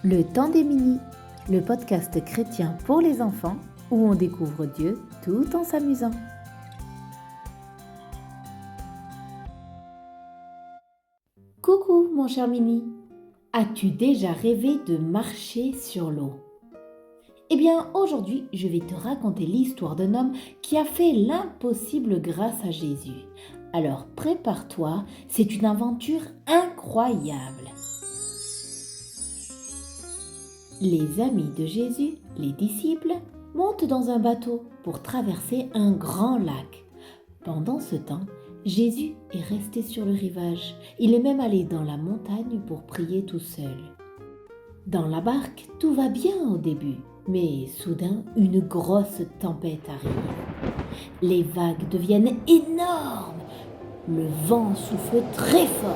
Le temps des Mini, le podcast chrétien pour les enfants où on découvre Dieu tout en s'amusant. Coucou mon cher Mini, as-tu déjà rêvé de marcher sur l'eau ? Eh bien aujourd'hui je vais te raconter l'histoire d'un homme qui a fait l'impossible grâce à Jésus. Alors prépare-toi, c'est une aventure incroyable. Les amis de Jésus, les disciples, montent dans un bateau pour traverser un grand lac. Pendant ce temps, Jésus est resté sur le rivage. Il est même allé dans la montagne pour prier tout seul. Dans la barque, tout va bien au début, mais soudain, une grosse tempête arrive. Les vagues deviennent énormes, le vent souffle très fort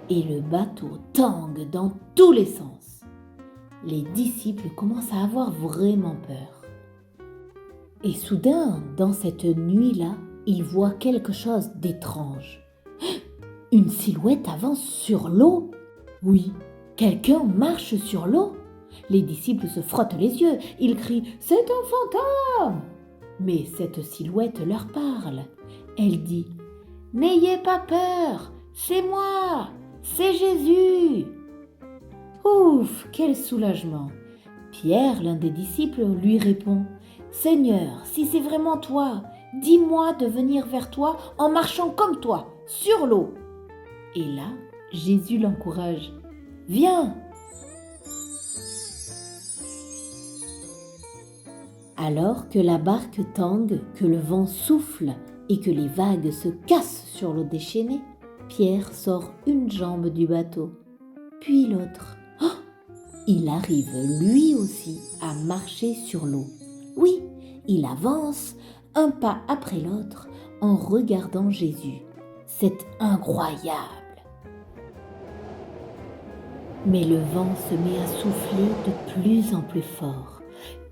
et le bateau tangue dans tous les sens. Les disciples commencent à avoir vraiment peur. Et soudain, dans cette nuit-là, ils voient quelque chose d'étrange. Une silhouette avance sur l'eau. Oui, quelqu'un marche sur l'eau. Les disciples se frottent les yeux. Ils crient « C'est un fantôme !» Mais cette silhouette leur parle. Elle dit « N'ayez pas peur, c'est moi, c'est Jésus !» Ouf, quel soulagement! Pierre, l'un des disciples, lui répond « Seigneur, si c'est vraiment toi, dis-moi de venir vers toi en marchant comme toi, sur l'eau. » Et là, Jésus l'encourage « Viens !» Alors que la barque tangue, que le vent souffle et que les vagues se cassent sur l'eau déchaînée, Pierre sort une jambe du bateau, puis l'autre. Il arrive lui aussi à marcher sur l'eau. Oui, il avance un pas après l'autre en regardant Jésus. C'est incroyable. Mais le vent se met à souffler de plus en plus fort.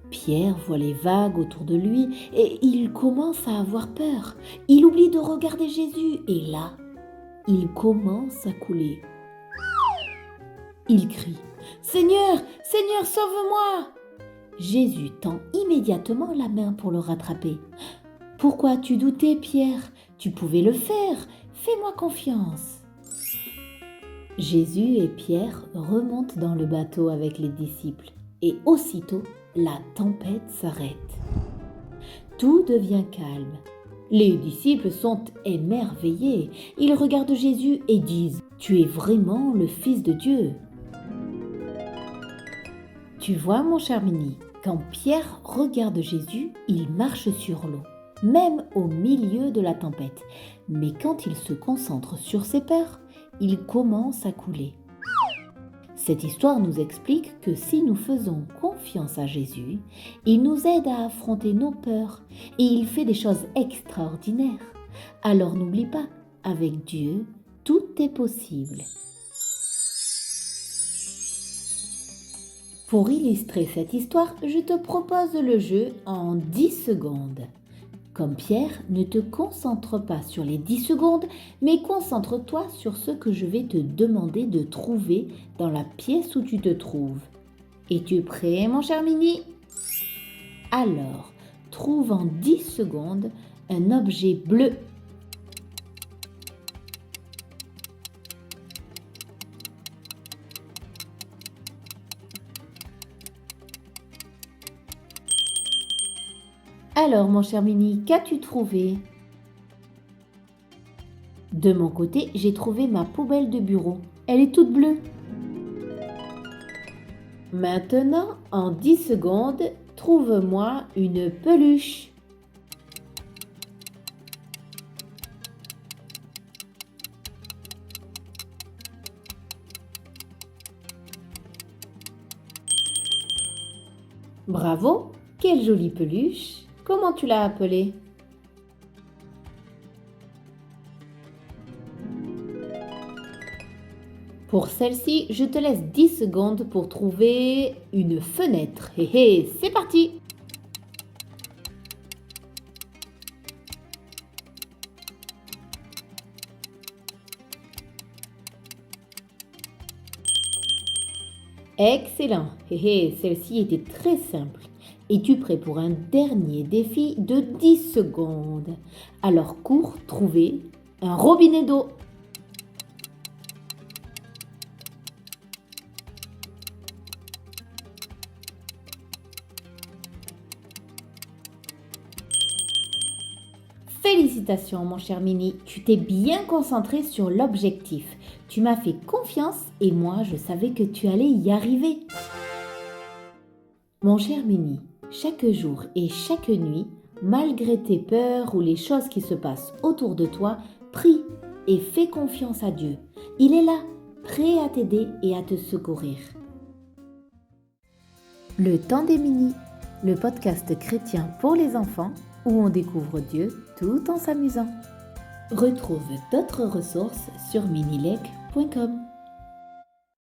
Pierre voit les vagues autour de lui et il commence à avoir peur. Il oublie de regarder Jésus et là, il commence à couler. Il crie « Seigneur, Seigneur, sauve-moi !» Jésus tend immédiatement la main pour le rattraper. « Pourquoi as-tu douté, Pierre ? Tu pouvais le faire, fais-moi confiance. » Jésus et Pierre remontent dans le bateau avec les disciples et aussitôt, la tempête s'arrête. Tout devient calme. Les disciples sont émerveillés. Ils regardent Jésus et disent « Tu es vraiment le Fils de Dieu !» Tu vois, mon cher Mini, quand Pierre regarde Jésus, il marche sur l'eau, même au milieu de la tempête. Mais quand il se concentre sur ses peurs, il commence à couler. Cette histoire nous explique que si nous faisons confiance à Jésus, il nous aide à affronter nos peurs et il fait des choses extraordinaires. Alors n'oublie pas, avec Dieu, tout est possible. Pour illustrer cette histoire, je te propose le jeu en 10 secondes. Comme Pierre, ne te concentre pas sur les 10 secondes, mais concentre-toi sur ce que je vais te demander de trouver dans la pièce où tu te trouves. Es-tu prêt, mon cher Mini ? Alors, trouve en 10 secondes un objet bleu. Alors, mon cher Mini, qu'as-tu trouvé ? De mon côté, j'ai trouvé ma poubelle de bureau. Elle est toute bleue. Maintenant, en 10 secondes, trouve-moi une peluche. Bravo, quelle jolie peluche! Comment tu l'as appelée ? Pour celle-ci, je te laisse 10 secondes pour trouver une fenêtre. Hé hé, c'est parti! Excellent. Celle-ci était très simple. Es-tu prêt pour un dernier défi de 10 secondes? Alors cours trouver un robinet d'eau. Félicitations mon cher Mini, tu t'es bien concentré sur l'objectif. Tu m'as fait confiance et moi je savais que tu allais y arriver. Mon cher Mini, chaque jour et chaque nuit, malgré tes peurs ou les choses qui se passent autour de toi, prie et fais confiance à Dieu. Il est là, prêt à t'aider et à te secourir. Le temps des Mini, le podcast chrétien pour les enfants où on découvre Dieu tout en s'amusant. Retrouve d'autres ressources sur minilec.com.